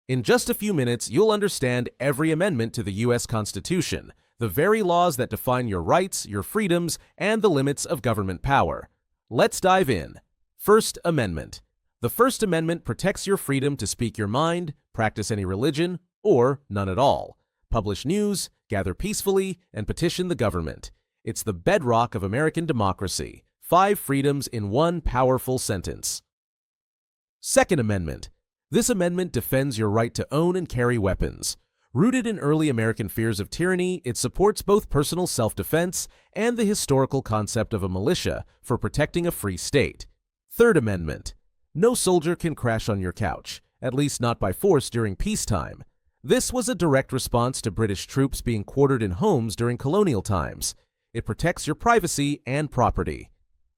In just a few minutes, you'll understand every amendment to the U.S. Constitution, the very laws that define your rights, your freedoms, and the limits of government power. Let's dive in. First Amendment. The First Amendment protects your freedom to speak your mind, practice any religion, or none at all, publish news, gather peacefully, and petition the government. It's the bedrock of American democracy. 5 freedoms in one powerful sentence. Second Amendment. This amendment defends your right to own and carry weapons. Rooted in early American fears of tyranny, it supports both personal self-defense and the historical concept of a militia for protecting a free state. Third Amendment. No soldier can crash on your couch, at least not by force during peacetime. This was a direct response to British troops being quartered in homes during colonial times. It protects your privacy and property.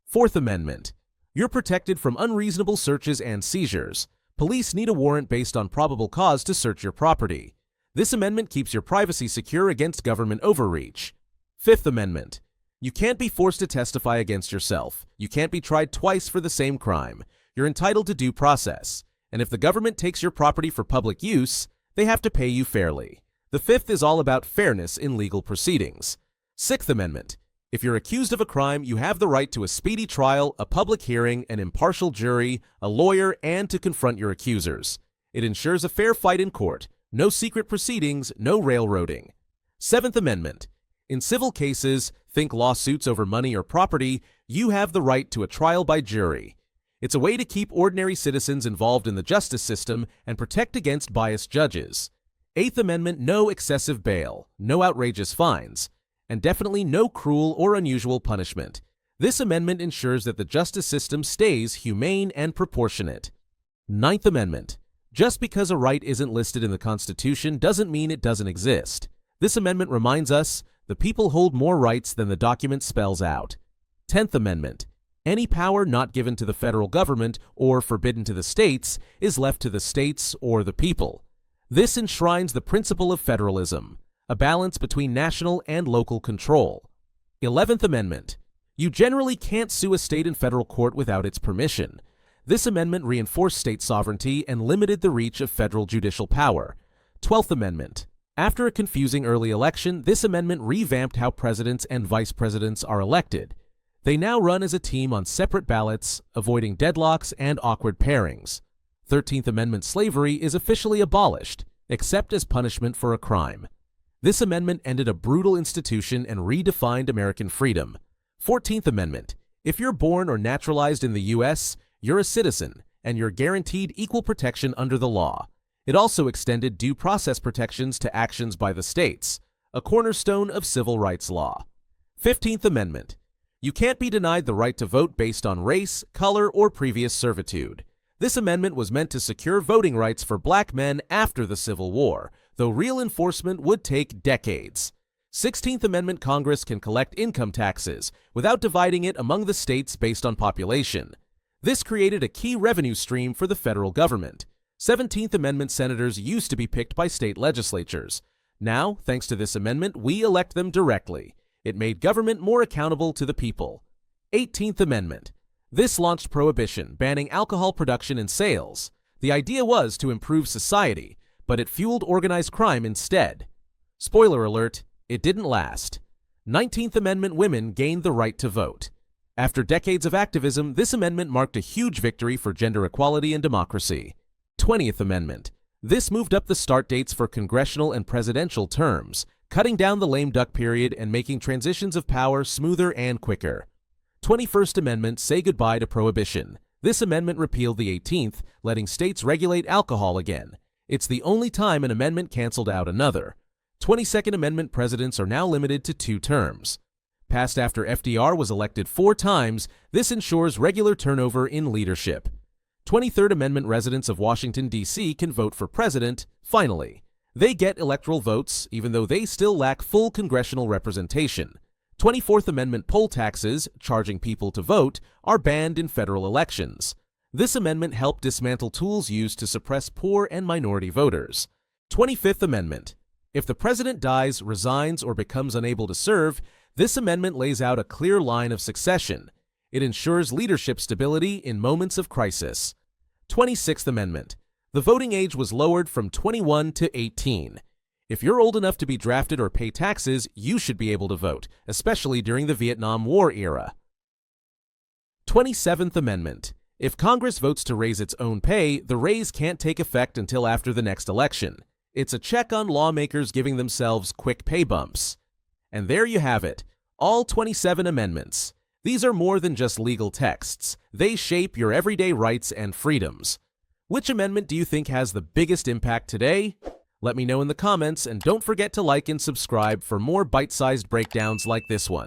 Fourth Amendment. You're protected from unreasonable searches and seizures. Police need a warrant based on probable cause to search your property. This amendment keeps your privacy secure against government overreach. Fifth Amendment. You can't be forced to testify against yourself. You can't be tried twice for the same crime. You're entitled to due process. And if the government takes your property for public use, they have to pay you fairly. The fifth is all about fairness in legal proceedings. Sixth Amendment. If you're accused of a crime, you have the right to a speedy trial, a public hearing, an impartial jury, a lawyer, and to confront your accusers. It ensures a fair fight in court, no secret proceedings, no railroading. Seventh Amendment. In civil cases, think lawsuits over money or property, you have the right to a trial by jury. It's a way to keep ordinary citizens involved in the justice system and protect against biased judges. Eighth Amendment. No excessive bail, no outrageous fines, and definitely no cruel or unusual punishment. This amendment ensures that the justice system stays humane and proportionate. Ninth Amendment. Just because a right isn't listed in the Constitution doesn't mean it doesn't exist. This amendment reminds us the people hold more rights than the document spells out. 10th Amendment. Any power not given to the federal government or forbidden to the states is left to the states or the people. This enshrines the principle of federalism, a balance between national and local control. 11th Amendment. You generally can't sue a state in federal court without its permission. This amendment reinforced state sovereignty and limited the reach of federal judicial power. 12th Amendment. After a confusing early election, this amendment revamped how presidents and vice presidents are elected. They now run as a team on separate ballots, avoiding deadlocks and awkward pairings. 13th Amendment slavery is officially abolished, except as punishment for a crime. This amendment ended a brutal institution and redefined American freedom. 14th Amendment. If you're born or naturalized in the U.S., you're a citizen, and you're guaranteed equal protection under the law. It also extended due process protections to actions by the states, a cornerstone of civil rights law. 15th Amendment. You can't be denied the right to vote based on race, color, or previous servitude. This amendment was meant to secure voting rights for black men after the Civil War, though real enforcement would take decades. 16th Amendment. Congress can collect income taxes without dividing it among the states based on population. This created a key revenue stream for the federal government. 17th Amendment senators used to be picked by state legislatures. Now, thanks to this amendment, we elect them directly. It made government more accountable to the people. 18th Amendment. This launched prohibition, banning alcohol production and sales. The idea was to improve society, but it fueled organized crime instead. Spoiler alert, it didn't last. 19th Amendment. Women gained the right to vote. After decades of activism, this amendment marked a huge victory for gender equality and democracy. 20th Amendment. This moved up the start dates for congressional and presidential terms, cutting down the lame duck period and making transitions of power smoother and quicker. 21st Amendment. Say goodbye to prohibition. This amendment repealed the 18th, letting states regulate alcohol again. It's the only time an amendment canceled out another. 22nd Amendment. Presidents are now limited to 2 terms. Passed after FDR was elected 4 times, this ensures regular turnover in leadership. 23rd Amendment. Residents of Washington, D.C. can vote for president, finally. They get electoral votes, even though they still lack full congressional representation. 24th Amendment. Poll taxes, charging people to vote, are banned in federal elections. This amendment helped dismantle tools used to suppress poor and minority voters. 25th Amendment. If the president dies, resigns, or becomes unable to serve, this amendment lays out a clear line of succession. It ensures leadership stability in moments of crisis. 26th Amendment. The voting age was lowered from 21 to 18. If you're old enough to be drafted or pay taxes, you should be able to vote, especially during the Vietnam War era. 27th Amendment. If Congress votes to raise its own pay, the raise can't take effect until after the next election. It's a check on lawmakers giving themselves quick pay bumps. And there you have it, all 27 amendments. These are more than just legal texts. They shape your everyday rights and freedoms. Which amendment do you think has the biggest impact today? Let me know in the comments, and don't forget to like and subscribe for more bite-sized breakdowns like this one.